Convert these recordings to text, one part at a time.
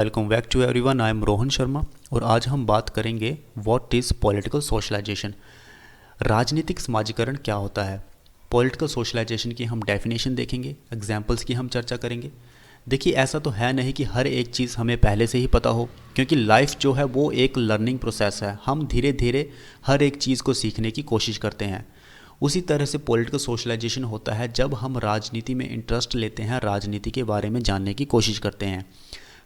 Welcome back to everyone. I am Rohan Sharma और आज हम बात करेंगे व्हाट इज़ पॉलिटिकल सोशलाइजेशन। राजनीतिक समाजीकरण क्या होता है। पॉलिटिकल सोशलाइजेशन की हम डेफिनेशन देखेंगे, एग्जांपल्स की हम चर्चा करेंगे। देखिए, ऐसा तो है नहीं कि हर एक चीज़ हमें पहले से ही पता हो, क्योंकि लाइफ जो है वो एक लर्निंग प्रोसेस है। हम धीरे धीरे हर एक चीज़ को सीखने की कोशिश करते हैं। उसी तरह से पॉलिटिकल सोशलाइजेशन होता है जब हम राजनीति में इंटरेस्ट लेते हैं, राजनीति के बारे में जानने की कोशिश करते हैं।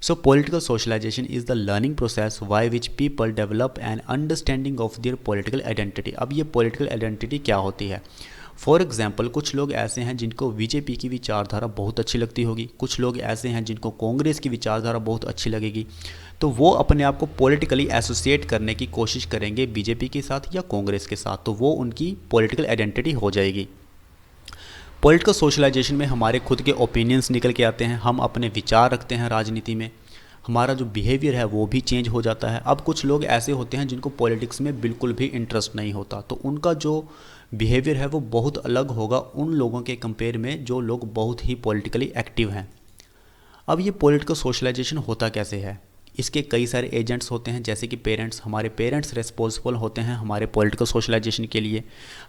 So political socialization is the learning process by which people develop an understanding of their political identity। अब ये political identity क्या होती है। फॉर एग्जाम्पल, कुछ लोग ऐसे हैं जिनको बीजेपी की विचारधारा बहुत अच्छी लगती होगी, कुछ लोग ऐसे हैं जिनको कांग्रेस की विचारधारा बहुत अच्छी लगेगी, तो वो अपने आप को पॉलिटिकली एसोसिएट करने की कोशिश करेंगे बीजेपी के साथ या कांग्रेस के साथ, तो वो उनकी पॉलिटिकल आइडेंटिटी हो जाएगी। पॉलिटिकल सोशलाइजेशन में हमारे खुद के ओपिनियंस निकल के आते हैं, हम अपने विचार रखते हैं राजनीति में, हमारा जो बिहेवियर है वो भी चेंज हो जाता है। अब कुछ लोग ऐसे होते हैं जिनको पॉलिटिक्स में बिल्कुल भी इंटरेस्ट नहीं होता, तो उनका जो बिहेवियर है वो बहुत अलग होगा उन लोगों के कंपेयर में जो लोग बहुत ही पॉलिटिकली एक्टिव हैं। अब ये पॉलिटिकल सोशलाइजेशन होता कैसे है। इसके कई सारे एजेंट्स होते हैं, जैसे कि पेरेंट्स। हमारे पेरेंट्स रिस्पॉन्सिबल होते हैं हमारे पॉलिटिकल सोशलाइजेशन के लिए।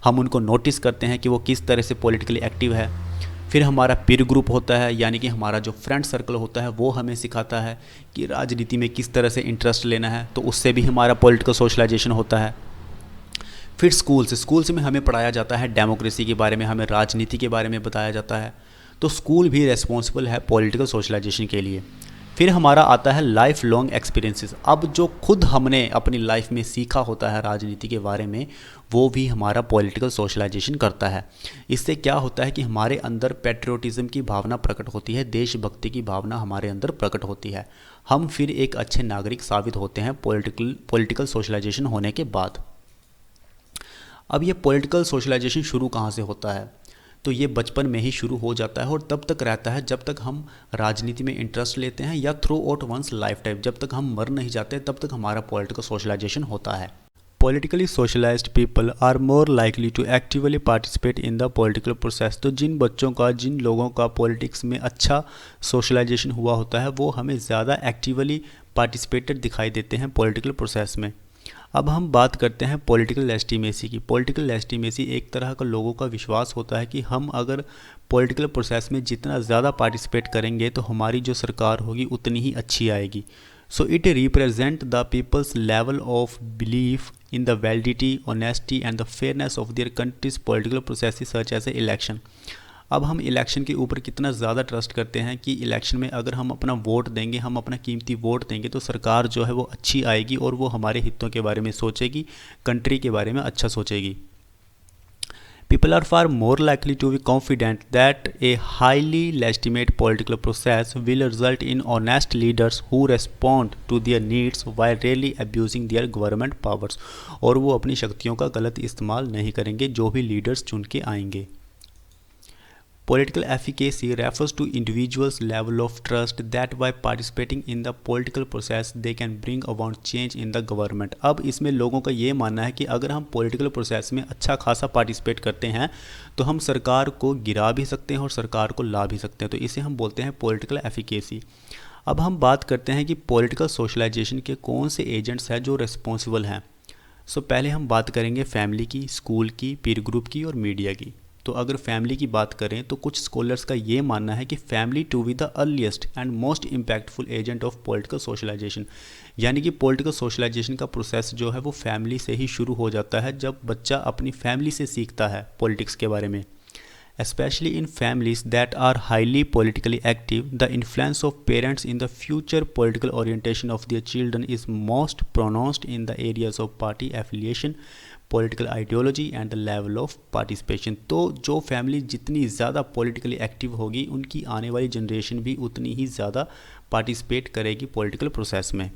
हम उनको नोटिस करते हैं कि वो किस तरह से पॉलिटिकली एक्टिव है। फिर हमारा पीर ग्रुप होता है, यानी कि हमारा जो फ्रेंड सर्कल होता है वो हमें सिखाता है कि राजनीति में किस तरह से इंटरेस्ट लेना है, तो उससे भी हमारा पॉलिटिकल सोशलाइजेशन होता है। फिर स्कूल्स में हमें पढ़ाया जाता है डेमोक्रेसी के बारे में, हमें राजनीति के बारे में बताया जाता है, तो स्कूल भी रेस्पॉन्सिबल है पॉलिटिकल सोशलाइजेशन के लिए। फिर हमारा आता है लाइफ लॉन्ग एक्सपीरियंसेस। अब जो खुद हमने अपनी लाइफ में सीखा होता है राजनीति के बारे में, वो भी हमारा पॉलिटिकल सोशलाइजेशन करता है। इससे क्या होता है कि हमारे अंदर पैट्रियोटिज़म की भावना प्रकट होती है, देशभक्ति की भावना हमारे अंदर प्रकट होती है। हम फिर एक अच्छे नागरिक साबित होते हैं पॉलिटिकल सोशलाइजेशन होने के बाद। अब ये पॉलिटिकल सोशलाइजेशन शुरू कहाँ से होता है, तो ये बचपन में ही शुरू हो जाता है और तब तक रहता है जब तक हम राजनीति में इंटरेस्ट लेते हैं, या through out one's life time, जब तक हम मर नहीं जाते तब तक हमारा पॉलिटिकल सोशलाइजेशन होता है। Politically socialized people are more likely to actively participate in the political process. तो जिन लोगों का पॉलिटिक्स में अच्छा सोशलाइजेशन हुआ होता है वो हमें ज़्यादा एक्टिवली पार्टिसिपेटेड दिखाई देते हैं पॉलिटिकल प्रोसेस में। अब हम बात करते हैं पॉलिटिकल लेजिटिमेसी की। पॉलिटिकल लेजिटिमेसी एक तरह का लोगों का विश्वास होता है कि हम अगर पॉलिटिकल प्रोसेस में जितना ज़्यादा पार्टिसिपेट करेंगे तो हमारी जो सरकार होगी उतनी ही अच्छी आएगी। So it represent the peoples level of belief in the validity, honesty and the fairness of their countries political process such as a election. अब हम इलेक्शन के ऊपर कितना ज़्यादा ट्रस्ट करते हैं कि इलेक्शन में अगर हम अपना वोट देंगे, हम अपना कीमती वोट देंगे, तो सरकार जो है वो अच्छी आएगी और वो हमारे हितों के बारे में सोचेगी, कंट्री के बारे में अच्छा सोचेगी। People are far more likely to be confident that a highly legitimate political process will result in honest leaders who respond to their needs while really abusing their government powers। और वो अपनी शक्तियों का गलत इस्तेमाल नहीं करेंगे जो भी लीडर्स चुन के आएंगे। Political efficacy refers to individuals' level of trust that by participating in the political process they can bring about change in the government। अब इसमें लोगों का ये मानना है कि अगर हम पॉलिटिकल प्रोसेस में अच्छा खासा पार्टिसिपेट करते हैं तो हम सरकार को गिरा भी सकते हैं और सरकार को ला भी सकते हैं, तो इसे हम बोलते हैं पॉलिटिकल एफिकेसी। अब हम बात करते हैं कि पॉलिटिकल सोशलाइजेशन के कौन से एजेंट्स हैं जो रिस्पॉन्सिबल हैं। पहले हम बात करेंगे फैमिली की, स्कूल की, पीर ग्रुप की और मीडिया की। तो अगर फैमिली की बात करें तो कुछ स्कॉलर्स का ये मानना है कि family to be the earliest and most impactful agent of political socialization. यानी कि पॉलिटिकल सोशलाइजेशन का प्रोसेस जो है वो फैमिली से ही शुरू हो जाता है, जब बच्चा अपनी फैमिली से सीखता है पॉलिटिक्स के बारे में। Especially in families that are highly politically active, the influence of parents in the future political orientation of their children is most pronounced in the areas of party affiliation, political ideology and the level of participation। तो जो family जितनी ज़्यादा politically active होगी उनकी आने वाली generation भी उतनी ही ज़्यादा पार्टिसिपेट करेगी पॉलिटिकल प्रोसेस में।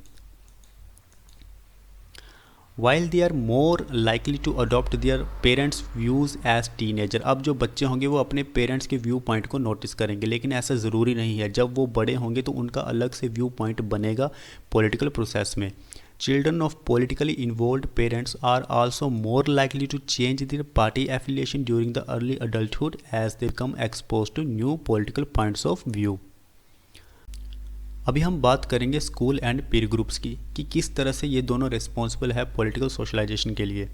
While they are more likely to adopt their parents' views as teenager। अब जो बच्चे होंगे वो अपने पेरेंट्स के व्यू पॉइंट को नोटिस करेंगे, लेकिन ऐसा ज़रूरी नहीं है। जब वो बड़े होंगे तो उनका अलग से व्यू पॉइंट बनेगा पॉलिटिकल प्रोसेस में। Children of politically involved parents are also more likely to change their party affiliation during the early adulthood as they become exposed to new political points of view। अभी हम बात करेंगे school and Pir groups की कि किस तरह से ये दोनों रिस्पॉन्सिबल है पॉलिटिकल सोशलाइजेशन के लिए।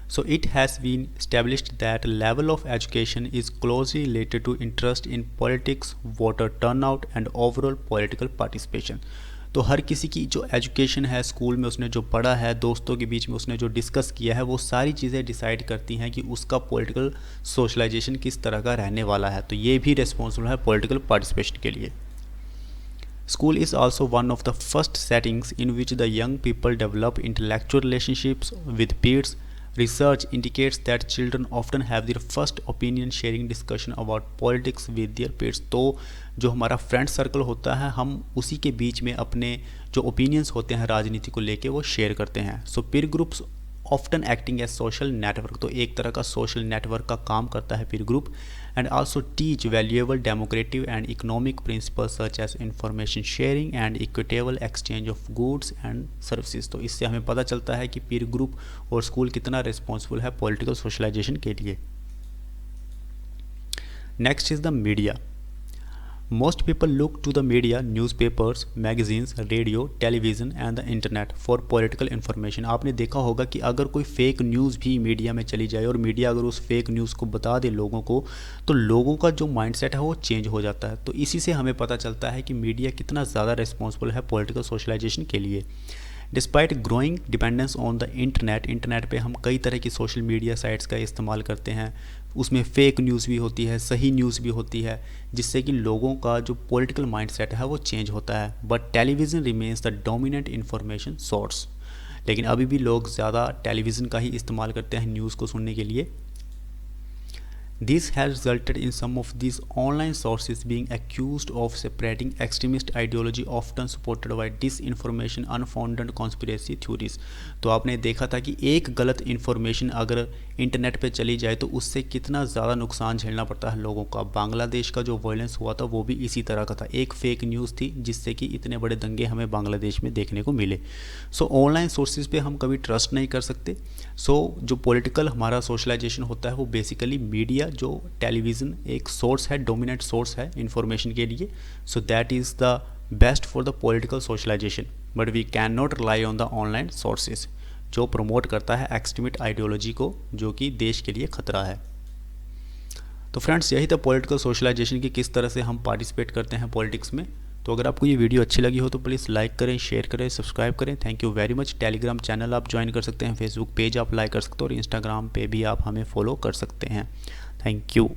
So it has been established that level of education is closely related to interest in politics, voter turnout and overall political participation। तो हर किसी की जो एजुकेशन है, स्कूल में उसने जो पढ़ा है, दोस्तों के बीच में उसने जो डिस्कस किया है, वो सारी चीज़ें डिसाइड करती हैं कि उसका पॉलिटिकल सोशलाइजेशन किस तरह का रहने वाला है। तो ये भी रिस्पॉन्सिबल है पॉलिटिकल पार्टिसिपेशन के लिए। School is also one of the first settings in which the young people develop intellectual relationships with peers। Research indicates that children often have their first opinion sharing discussion about politics with their peers। तो जो हमारा friend circle होता है, हम उसी के बीच में अपने जो ओपिनियंस होते हैं राजनीति को लेके वो शेयर करते हैं। So peer groups often acting as social network, तो एक तरह का सोशल नेटवर्क का काम करता है peer group. And also teach valuable democratic and economic principles such as information sharing and equitable exchange of goods and services. तो इससे हमें पता चलता है कि पीर ग्रुप और स्कूल कितना रिस्पॉन्सिबल है पॉलिटिकल सोशलाइजेशन के लिए। Next is the media. Most people look to the media, newspapers, magazines, radio, television and the internet for political information। आपने देखा होगा कि अगर कोई फेक न्यूज़ भी मीडिया में चली जाए और मीडिया अगर उस फेक न्यूज़ को बता दे लोगों को, तो लोगों का जो माइंडसेट है वो चेंज हो जाता है। तो इसी से हमें पता चलता है कि मीडिया कितना ज़्यादा रिस्पॉन्सिबल है पॉलिटिकल सोशलाइजेशन के लिए। Despite growing dependence on the internet पे हम कई तरह की सोशल मीडिया साइट्स का इस्तेमाल करते हैं। उसमें फेक न्यूज़ भी होती है, सही न्यूज़ भी होती है, जिससे कि लोगों का जो पॉलिटिकल माइंडसेट है वो चेंज होता है। But television remains the dominant information source. लेकिन अभी भी लोग ज़्यादा टेलीविज़न का ही इस्तेमाल करते हैं न्यूज़ को सुनने के लिए। This has resulted in some of these online sources being accused of spreading extremist ideology, often supported by disinformation, unfounded conspiracy theories। तो आपने देखा था कि एक गलत इन्फॉर्मेशन अगर इंटरनेट पे चली जाए तो उससे कितना ज़्यादा नुकसान झेलना पड़ता है लोगों का। बांग्लादेश का जो वायलेंस हुआ था वो भी इसी तरह का था, एक फेक न्यूज़ थी जिससे कि इतने बड़े दंगे हमें बांग्लादेश में देखने को मिले। सो ऑनलाइन सोर्सेज पे हम कभी ट्रस्ट नहीं कर सकते। सो जो पॉलिटिकल हमारा सोशलाइजेशन होता है वो बेसिकली मीडिया, जो टेलीविज़न एक सोर्स है, डोमिनेंट सोर्स है इंफॉर्मेशन के लिए। So that is the best for the political socialization. But we can not rely on the online sources जो प्रमोट करता है एक्सट्रीमिस्ट आइडियोलॉजी को, जो कि देश के लिए खतरा है। तो फ्रेंड्स, यही था पॉलिटिकल सोशलाइजेशन की किस तरह से हम पार्टिसिपेट करते हैं पॉलिटिक्स में। तो अगर आपको ये वीडियो अच्छी लगी हो तो प्लीज़ लाइक करें, शेयर करें, सब्सक्राइब करें। Thank you very much. Telegram channel आप ज्वाइन कर सकते हैं, फेसबुक पेज आप लाइक कर सकते हो और इंस्टाग्राम पे भी आप हमें फॉलो कर सकते हैं। Thank you.